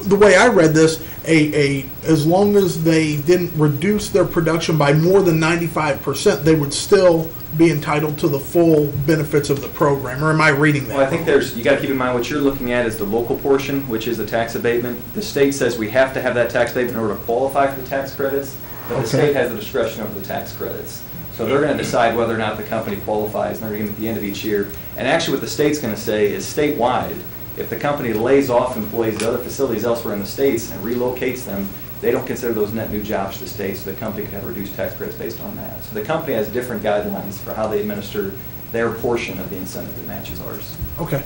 way I read this, as long as they didn't reduce their production by more than 95%, they would still be entitled to the full benefits of the program, or am I reading that? Well, I think you got to keep in mind what you're looking at is the local portion, which is the tax abatement. The state says we have to have that tax abatement in order to qualify for the tax credits, but the state has the discretion over the tax credits. So they're going to decide whether or not the company qualifies, and they're going to at the end of each year. And actually what the state's going to say is statewide, if the company lays off employees at other facilities elsewhere in the states and relocates them, they don't consider those net new jobs to the state, so the company could have reduced tax credits based on that. So the company has different guidelines for how they administer their portion of the incentive that matches ours. Okay.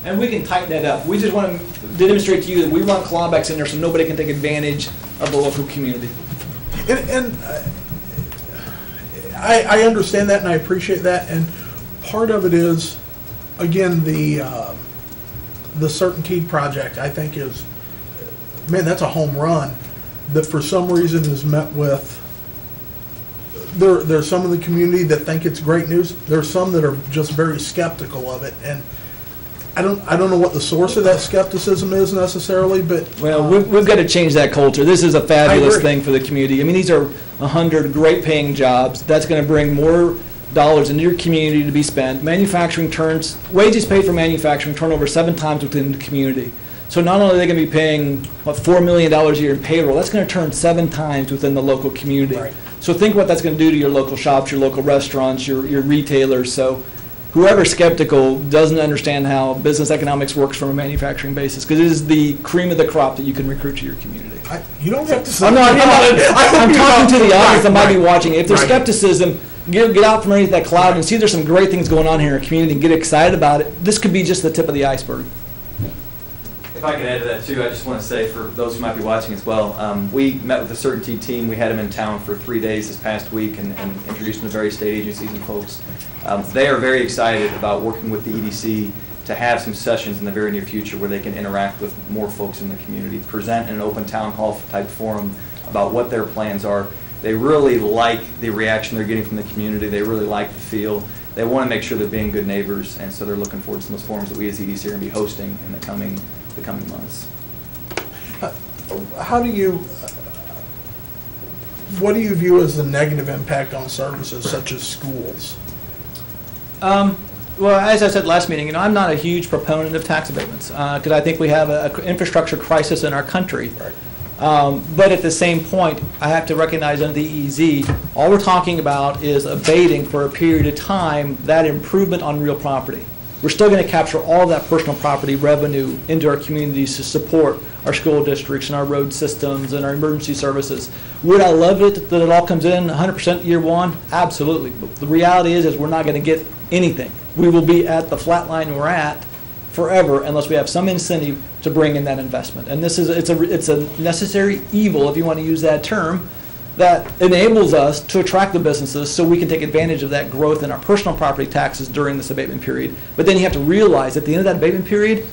And we can tighten that up. We just want to demonstrate to you that we run clawbacks in there so nobody can take advantage of the local community. And I understand that and I appreciate that, and part of it is, again, the Certainteed project, I think is, man, that's a home run that for some reason is met with, there's some in the community that think it's great news. There's some that are just very skeptical of it, and I don't know what the source of that skepticism is necessarily, but. Well, we've got to change that culture. This is a fabulous thing for the community. I mean, these are 100 great paying jobs. That's going to bring more dollars into your community to be spent. Manufacturing wages paid for manufacturing turn over 7 times within the community. So not only are they going to be paying, $4 million a year in payroll, that's going to turn 7 times within the local community. Right. So think what that's going to do to your local shops, your local restaurants, your retailers. So whoever's skeptical doesn't understand how business economics works from a manufacturing basis, because it is the cream of the crop that you can recruit to your community. You don't have to say. I'm talking to the audience that might be watching. If there's skepticism, get out from underneath that cloud and see there's some great things going on here in our community and get excited about it. This could be just the tip of the iceberg. If I could add to that too, I just want to say for those who might be watching as well, we met with the Certainteed team. We had them in town for 3 days this past week and introduced them to various state agencies and folks. They are very excited about working with the EDC to have some sessions in the very near future where they can interact with more folks in the community, present in an open town hall type forum about what their plans are. They really like the reaction they're getting from the community. They really like the feel. They want to make sure they're being good neighbors, and so they're looking forward to some of those forums that we as EDC are going to be hosting in the coming months. What do you view as the negative impact on services such as schools? Well, as I said last meeting, I'm not a huge proponent of tax abatements because I think we have an infrastructure crisis in our country. But at the same point, I have to recognize under the EEZ, all we're talking about is abating for a period of time that improvement on real property. We're still going to capture all that personal property revenue into our communities to support our school districts and our road systems and our emergency services. Would I love it that it all comes in 100% year one? Absolutely. But the reality is we're not going to get anything. We will be at the flat line we're at forever unless we have some incentive to bring in that investment. And it's a necessary evil, if you want to use that term, that enables us to attract the businesses so we can take advantage of that growth in our personal property taxes during this abatement period. But then you have to realize at the end of that abatement period,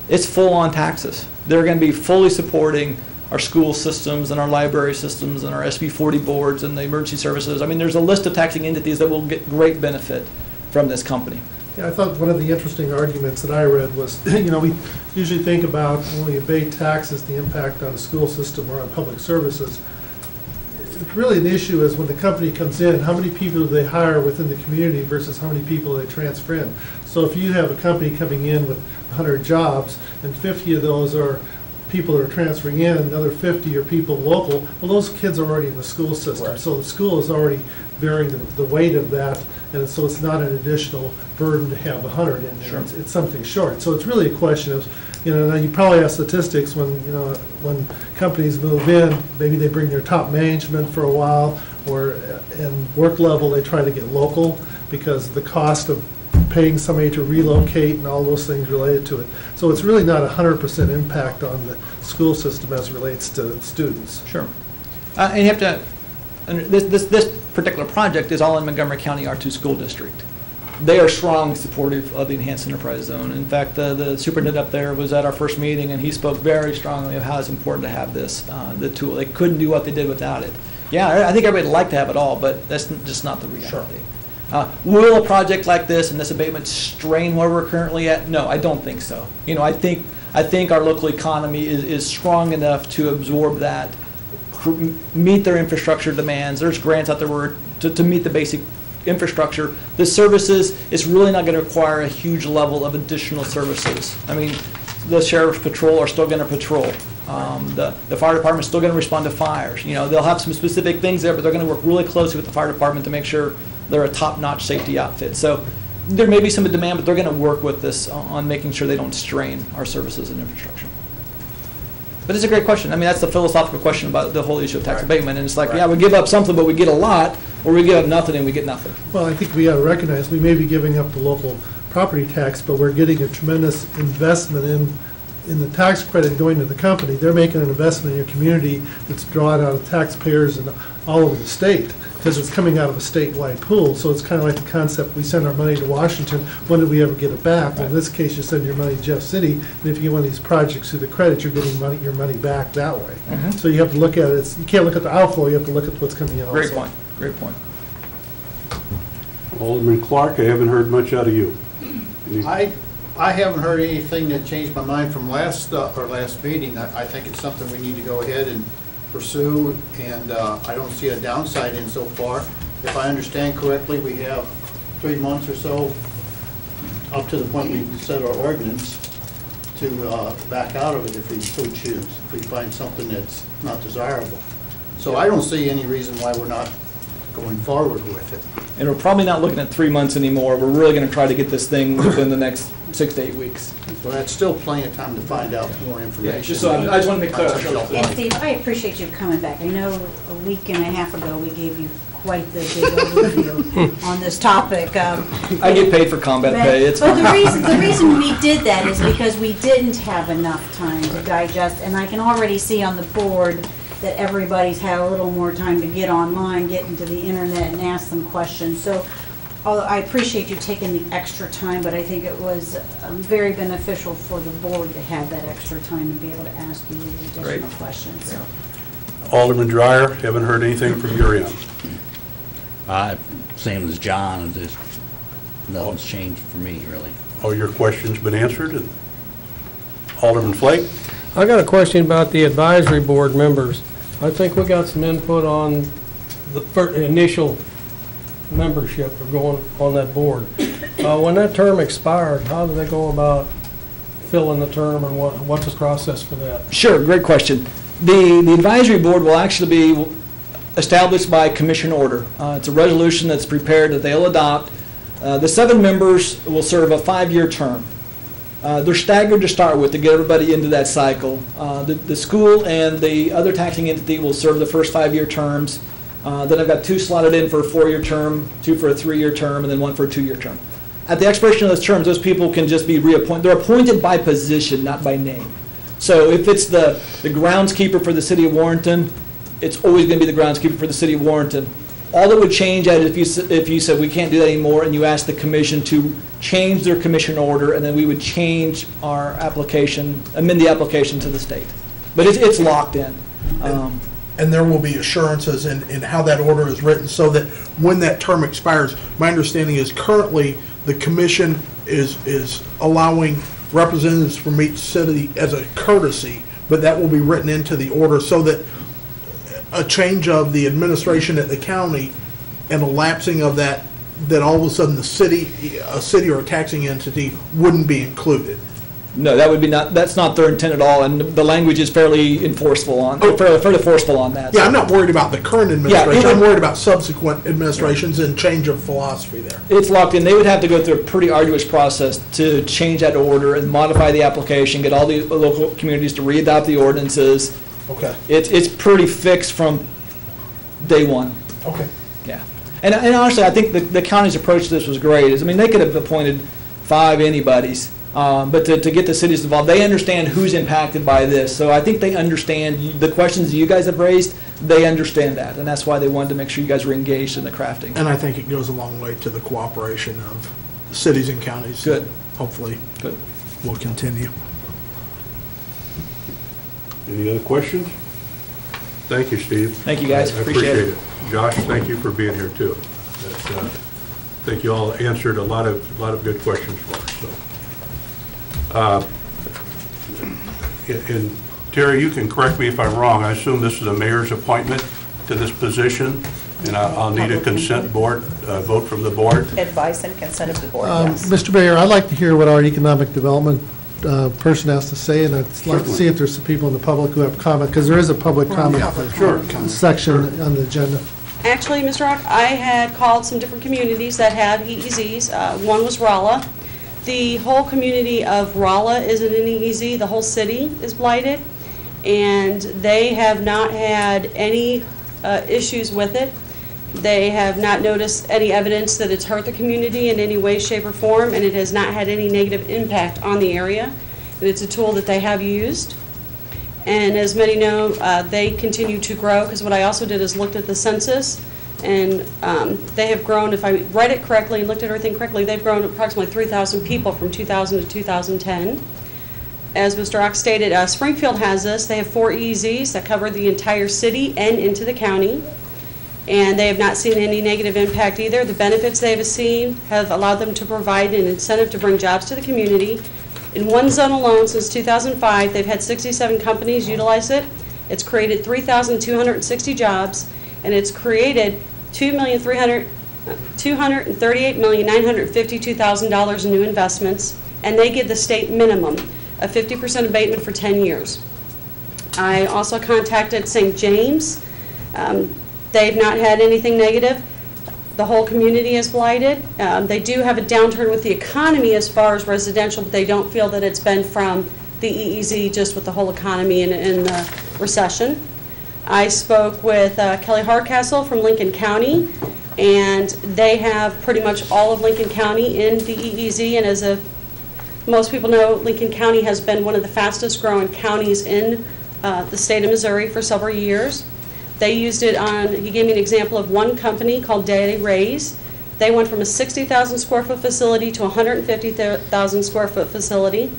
it's full-on taxes. They're going to be fully supporting our school systems and our library systems and our SB 40 boards and the emergency services. I mean, there's a list of taxing entities that will get great benefit from this company. Yeah, I thought one of the interesting arguments that I read was, we usually think about when we abate taxes, the impact on the school system or on public services. Really an issue is when the company comes in, how many people do they hire within the community versus how many people they transfer in. So if you have a company coming in with 100 jobs and 50 of those are people that are transferring in, another 50 are people local, well, those kids are already in the school system. Right. So the school is already bearing the weight of that, and so it's not an additional burden to have 100 in there. Sure. It's something short. So it's really a question of, now you probably have statistics when companies move in, maybe they bring their top management for a while, or in work level they try to get local because the cost of paying somebody to relocate and all those things related to it. So it's really not 100% impact on the school system as it relates to students. Sure. And you have to, this particular project is all in Montgomery County R2 school district. They are strongly supportive of the enhanced enterprise zone. In fact, the superintendent up there was at our first meeting, and he spoke very strongly of how it's important to have this, the tool. They couldn't do what they did without it. Yeah, I think everybody would like to have it all, but that's just not the reality. Sure. Will a project like this and this abatement strain where we're currently at? No, I don't think so. I think our local economy is strong enough to absorb that, meet their infrastructure demands. There's grants out there to meet the basic infrastructure. The services is really not going to require a huge level of additional services. I mean, the sheriff's patrol are still going to patrol. The fire department's still going to respond to fires. They'll have some specific things there, but they're going to work really closely with the fire department to make sure they're a top-notch safety outfit. So there may be some demand, but they're going to work with this on making sure they don't strain our services and infrastructure. But it's a great question. I mean, that's the philosophical question about the whole issue of tax abatement. And it's like, yeah, we give up something, but we get a lot, or we give up nothing and we get nothing. Well, I think we got to recognize we may be giving up the local property tax, but we're getting a tremendous investment in the tax credit going to the company. They're making an investment in your community that's drawn out of taxpayers and all over the state because it's coming out of a statewide pool. So it's kind of like the concept, we send our money to Washington, when do we ever get it back? Well, in this case, you send your money to Jeff City, and if you get one of these projects through the credit, you're getting your money back that way. Mm-hmm. So you have to look at it, you can't look at the outflow, you have to look at what's coming in also. Great point. Alderman Clark, I haven't heard much out of you. I haven't heard anything that changed my mind from last meeting. I think it's something we need to go ahead and pursue, and I don't see a downside in so far. If I understand correctly, we have 3 months or so up to the point we set our ordinance to back out of it if we so choose, if we find something that's not desirable. So I don't see any reason why we're not going forward with it. And we're probably not looking at 3 months anymore. We're really going to try to get this thing within the next 6 to 8 weeks. Well, that's still plenty of time to find out more information. Yeah, just so I just want to make clear. And Steve, I appreciate you coming back. I know a week and a half ago we gave you quite the big overview on this topic. I get paid for combat pay. It's but the reason we did that is because we didn't have enough time to digest, and I can already see on the board that everybody's had a little more time to get online, get into the internet, and ask some questions. So I appreciate you taking the extra time, but I think it was very beneficial for the board to have that extra time and be able to ask you additional questions. Alderman Dreyer, haven't heard anything from your end. Same as John, just nothing's changed for me, really. All your questions been answered? And Alderman Flake? I got a question about the advisory board members. I think we got some input on the initial membership of going on that board. When that term expired, how do they go about filling the term, and what's the process for that? Sure, great question. The advisory board will actually be established by commission order. It's a resolution that's prepared that they'll adopt. The 7 members will serve a 5-year term. They're staggered to start with to get everybody into that cycle. The school and the other taxing entity will serve the first 5-year terms. Then I've got 2 slotted in for a 4-year term, 2 for a 3-year term, and then 1 for a 2-year term. At the expiration of those terms, those people can just be reappointed. They're appointed by position, not by name. So if it's the groundskeeper for the city of Warrenton, it's always going to be the groundskeeper for the city of Warrenton. All that would change that is if you said we can't do that anymore, and you asked the commission to change their commission order, and then we would change our application, amend the application to the state. But it's locked in. And there will be assurances in how that order is written, so that when that term expires, my understanding is currently the commission is allowing representatives from each city as a courtesy, but that will be written into the order so that a change of the administration at the county and a lapsing of that all of a sudden a city or a taxing entity wouldn't be included. No, that would be that's not their intent at all, and the language is fairly enforceable on, fairly forceful on that. Yeah, I'm not worried about the current administration. Yeah, I'm worried about subsequent administrations and change of philosophy there. It's locked in. They would have to go through a pretty arduous process to change that order and modify the application, get all the local communities to re-adopt the ordinances. Okay. It's pretty fixed from day one. Okay. Yeah. And honestly, I think the county's approach to this was great. I mean, they could have appointed 5 anybody's. But to get the cities involved, they understand who's impacted by this. So I think they understand the questions you guys have raised, they understand that. And that's why they wanted to make sure you guys were engaged in the crafting. And I think it goes a long way to the cooperation of cities and counties. Good. Hopefully. Good. Will continue. Any other questions? Thank you, Steve. Thank you, guys. I Appreciate it. Josh, thank you for being here, too. I think you all answered a lot of good questions for us. So. And Terry, you can correct me if I'm wrong. I assume this is a mayor's appointment to this position, and I'll need a consent board, vote from the board. Advice and consent of the board, yes. Mr. Mayor, I'd like to hear what our economic development person has to say, and I'd like to see if there's some people in the public who have comment, because there is a public comment section on the agenda. Actually, Mr. Rock, I had called some different communities that have EEZs. One was Rolla. The whole community of Rolla isn't an EEZ. The whole city is blighted, and they have not had any issues with it. They have not noticed any evidence that it's hurt the community in any way, shape, or form, and it has not had any negative impact on the area. It's a tool that they have used. And as many know, they continue to grow, because what I also did is looked at the census, and they have grown, if I read it correctly and looked at everything correctly, they've grown approximately 3,000 people from 2000 to 2010. As Mr. Ox stated, Springfield has this. They have 4 EEZs that cover the entire city and into the county, and they have not seen any negative impact either. The benefits they have seen have allowed them to provide an incentive to bring jobs to the community. In one zone alone, since 2005, they've had 67 companies utilize it. It's created 3,260 jobs, and it's created $238,952,000 in new investments, and they give the state minimum of 50% abatement for 10 years. I also contacted St. James. They've not had anything negative. The whole community is blighted. They do have a downturn with the economy as far as residential, but they don't feel that it's been from the EEZ, just with the whole economy in the recession. I spoke with Kelly Hardcastle from Lincoln County, and they have pretty much all of Lincoln County in the EEZ, and as most people know, Lincoln County has been one of the fastest growing counties in the state of Missouri for several years. They used it on, he gave me an example of one company called Daddy Ray's. They went from a 60,000 square foot facility to a 150,000 square foot facility.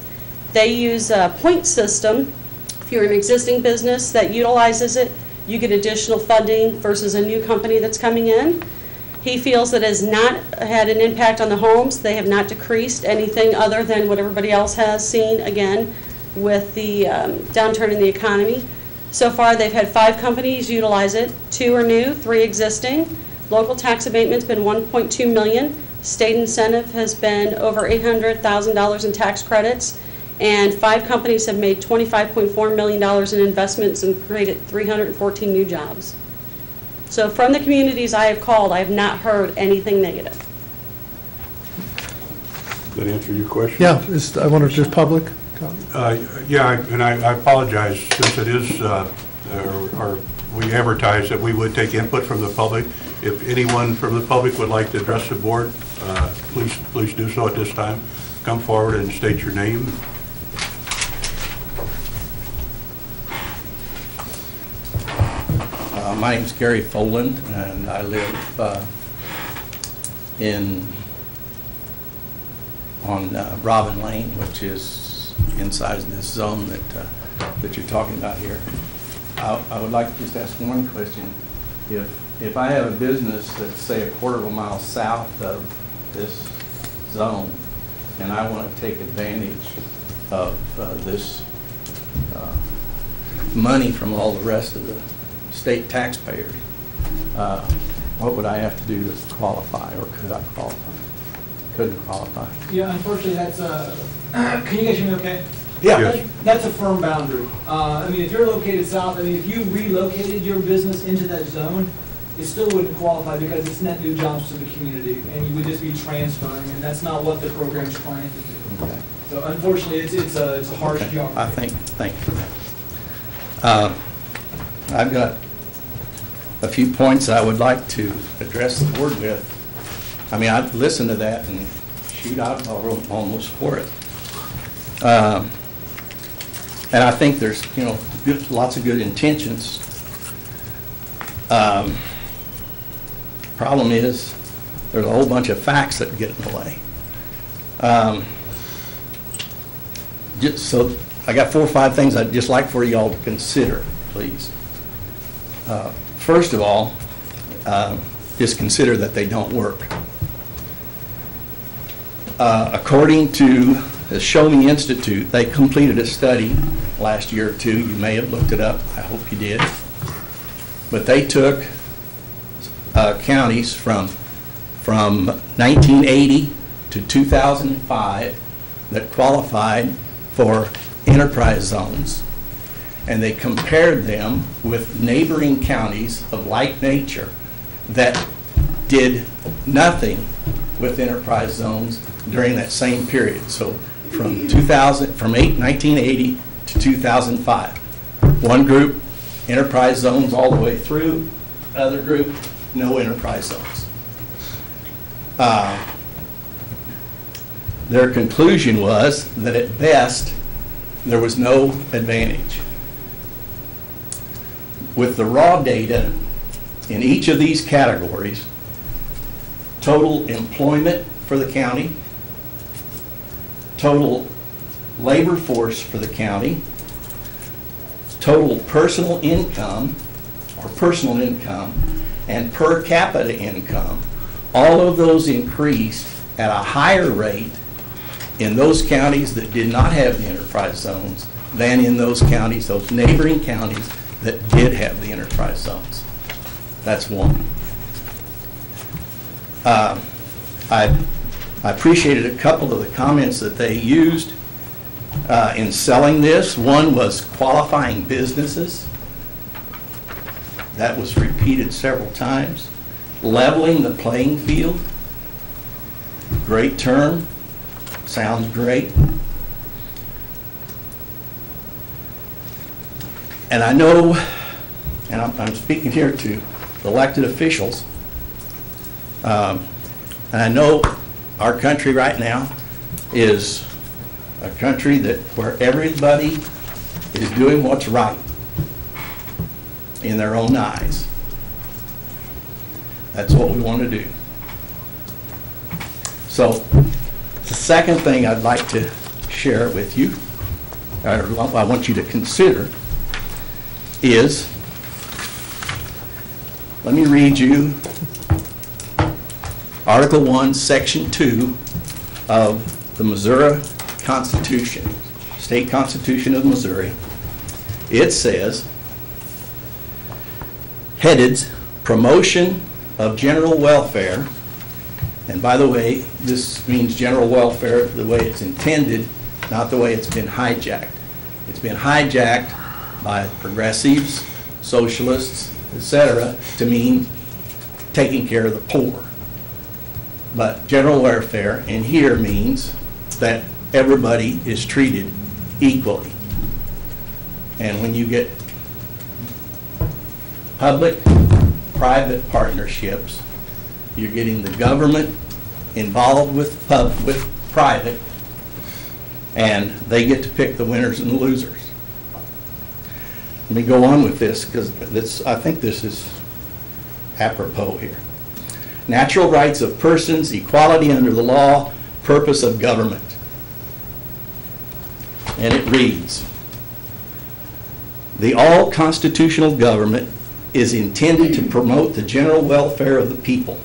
They use a point system. If you're an existing business that utilizes it, you get additional funding versus a new company that's coming in. He feels that it has not had an impact on the homes. They have not decreased anything other than what everybody else has seen, again, with the downturn in the economy. So far, they've had 5 companies utilize it. 2 are new, 3 existing. Local tax abatement's been $1.2 million. State incentive has been over $800,000 in tax credits. And 5 companies have made $25.4 million in investments and created 314 new jobs. So from the communities I have called, I have not heard anything negative. Does that answer your question? Yeah, I wonder if there's public comment? Yeah, and I apologize, since it is, we advertised that we would take input from the public. If anyone from the public would like to address the board, please do so at this time. Come forward and state your name. My name's Gary Foland, and I live on Robin Lane, which is inside this zone that you're talking about here. I would like to just ask one question. If I have a business that's, say, a quarter of a mile south of this zone, and I want to take advantage of this money from all the rest of the state taxpayers, what would I have to do to qualify, or could I qualify? Couldn't qualify. Yeah, unfortunately, that's can you guys hear me okay? Yeah. Yes. That's a firm boundary. I mean, if you're located south, I mean, if you relocated your business into that zone, it still wouldn't qualify because it's net new jobs to the community, and you would just be transferring, and that's not what the program's trying to do. Okay. So unfortunately, it's a harsh Okay. job. Thank you for that. I've got a few points I would like to address the board with. I mean, I've listened to that and shoot, I'm almost for it. And I think there's, lots of good intentions. Problem is, there's a whole bunch of facts that get in the way. So I got 4 or 5 things I'd just like for you all to consider, please. First of all, just consider that they don't work. According to the Show Me Institute, they completed a study last year or 2. You may have looked it up. I hope you did. But they took counties from 1980 to 2005 that qualified for enterprise zones, and they compared them with neighboring counties of like nature that did nothing with enterprise zones during that same period. So from 1980 to 2005. One group, enterprise zones all the way through. Other group, no enterprise zones. Their conclusion was that at best, there was no advantage. With the raw data in each of these categories, total employment for the county, total labor force for the county, total personal income, and per capita income, all of those increased at a higher rate in those counties that did not have the enterprise zones than in those counties, those neighboring counties that did have the enterprise zones. That's one. I appreciated a couple of the comments that they used in selling this. One was qualifying businesses. That was repeated several times. Leveling the playing field. Great term. Sounds great. And I know, and I'm speaking here to elected officials, and I know our country right now is a country where everybody is doing what's right in their own eyes. That's what we want to do. So the second thing I'd like to share with you, or I want you to consider, is Let me read you Article 1, Section 2 of the Missouri Constitution, State Constitution of Missouri. It says, headed Promotion of General Welfare, and by the way, this means general welfare the way it's intended, not the way it's been hijacked. It's been hijacked by progressives, socialists, etc., to mean taking care of the poor. But general welfare in here means that everybody is treated equally. And when you get public-private partnerships, you're getting the government involved with private, and they get to pick the winners and the losers. Let me go on with this because I think this is apropos here. Natural rights of persons, equality under the law, purpose of government. And it reads, the all constitutional government is intended to promote the general welfare of the people,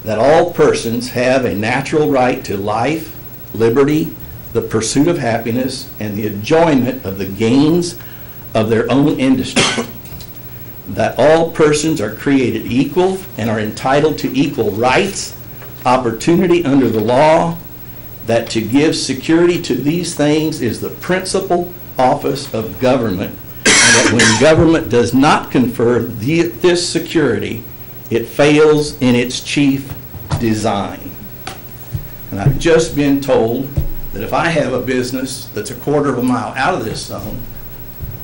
that all persons have a natural right to life, liberty, the pursuit of happiness, and the enjoyment of the gains of their own industry, that all persons are created equal and are entitled to equal rights, opportunity under the law, that to give security to these things is the principal office of government, and that when government does not confer this security, it fails in its chief design. And I've just been told that if I have a business that's a quarter of a mile out of this zone,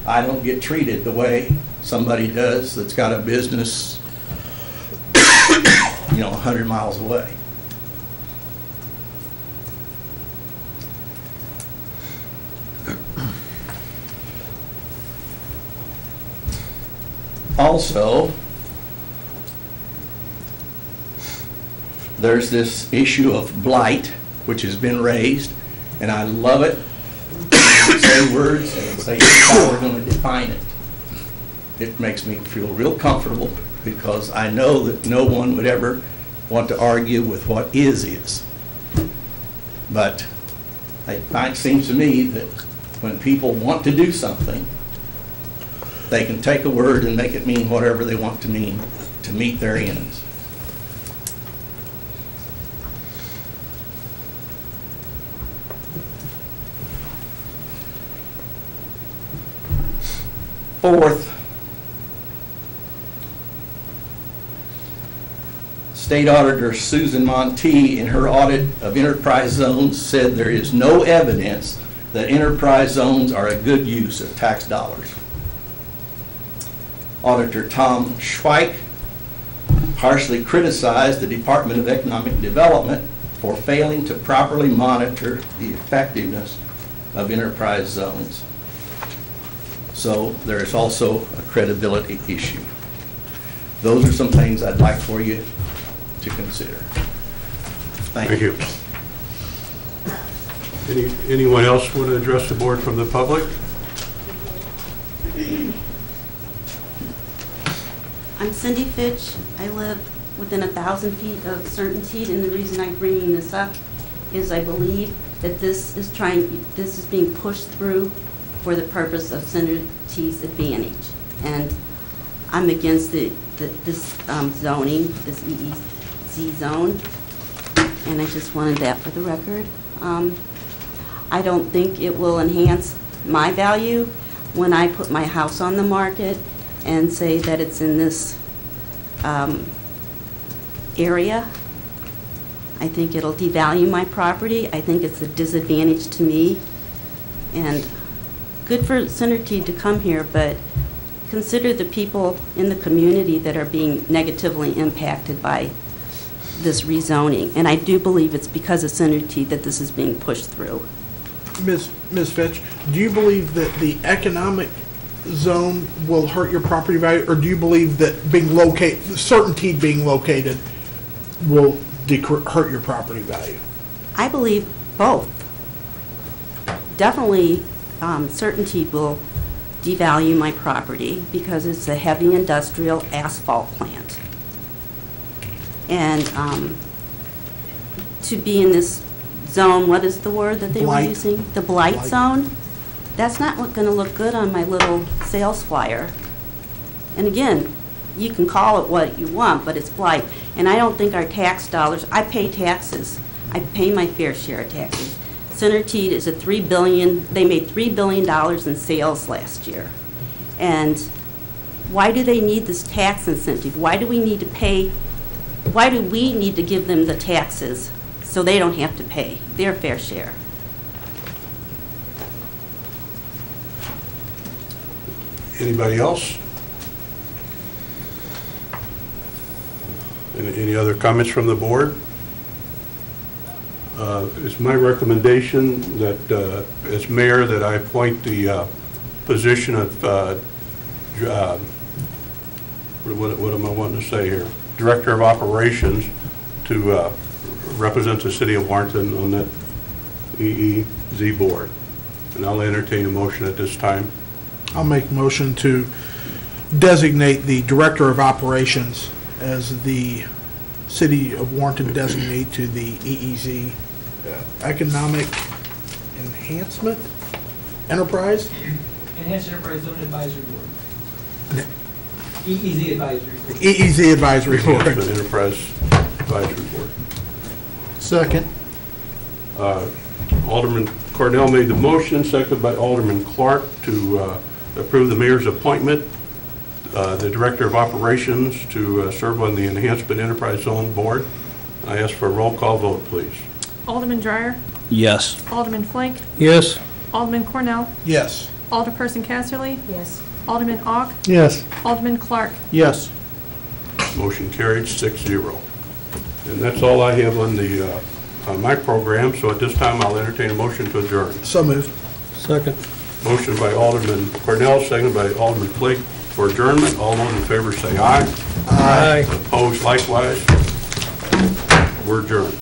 I don't get treated the way somebody does that's got a business 100 miles away. Also, there's this issue of blight, which has been raised, and I love it. Say words and say how we're going to define it. It makes me feel real comfortable because I know that no one would ever want to argue with what is. But it seems to me that when people want to do something, they can take a word and make it mean whatever they want to mean to meet their ends. Fourth, State Auditor Susan Monteith, in her audit of enterprise zones, said there is no evidence that enterprise zones are a good use of tax dollars. Auditor Tom Schweik harshly criticized the Department of Economic Development for failing to properly monitor the effectiveness of enterprise zones. So there is also a credibility issue. Those are some things I'd like for you to consider. Thank you. Anyone else want to address the board from the public? I'm Cindy Fitch. I live within 1,000 feet of certainty, and the reason I'm bringing this up is I believe that this is being pushed through for the purpose of Senator T's advantage. And I'm against this zoning, this EEZ zone, and I just wanted that for the record. I don't think it will enhance my value when I put my house on the market and say that it's in this area. I think it'll devalue my property. I think it's a disadvantage to me. And good for Senator T to come here, but consider the people in the community that are being negatively impacted by this rezoning. And I do believe it's because of Senator T that this is being pushed through. Ms. Fitch, do you believe that the economic zone will hurt your property value, or do you believe that certainty being located will hurt your property value? I believe both. Definitely, certainty will devalue my property because it's a heavy industrial asphalt plant. And to be in this zone, what is the word that they were Blight. using? The blight Blight. zone? That's not going to look good on my little sales flyer. And again, you can call it what you want, but it's blight. And I don't think our tax dollars, I pay taxes. I pay my fair share of taxes. Centerteed is a $3 billion, they made $3 billion in sales last year. And why do they need this tax incentive? Why do we need to pay, why do we need to give them the taxes so they don't have to pay their fair share? Anybody else? Any other comments from the board? It's my recommendation that, as mayor, that I appoint the position of, what am I wanting to say here? Director of Operations to represent the city of Warrenton on that EEZ board. And I'll entertain a motion at this time. I'll make a motion to designate the Director of Operations as the City of Warrenton designate to the EEZ Economic Enhancement Enterprise? Enhanced Enterprise Zone Advisory Board. EEZ Advisory Board. EEZ Advisory Board. Enhancement Enterprise Advisory Board. Second. Alderman Cornell made the motion, seconded by Alderman Clark to approve the mayor's appointment, the Director of Operations to serve on the Enhancement Enterprise Zone Board. I ask for a roll call vote, please. Alderman Dreyer, Yes. Alderman Flake, Yes. Alderman Cornell, Yes. Alderperson Casterly, Yes. Alderman Ock, Yes. Alderman Clark. Yes. Motion carried 6-0. And that's all I have on the on my program, so at this time I'll entertain a motion to adjourn. So moved. Second. Motion by Alderman Cornell, seconded by Alderman Flake for adjournment. All those in favor say aye. Aye. Opposed likewise. We're adjourned.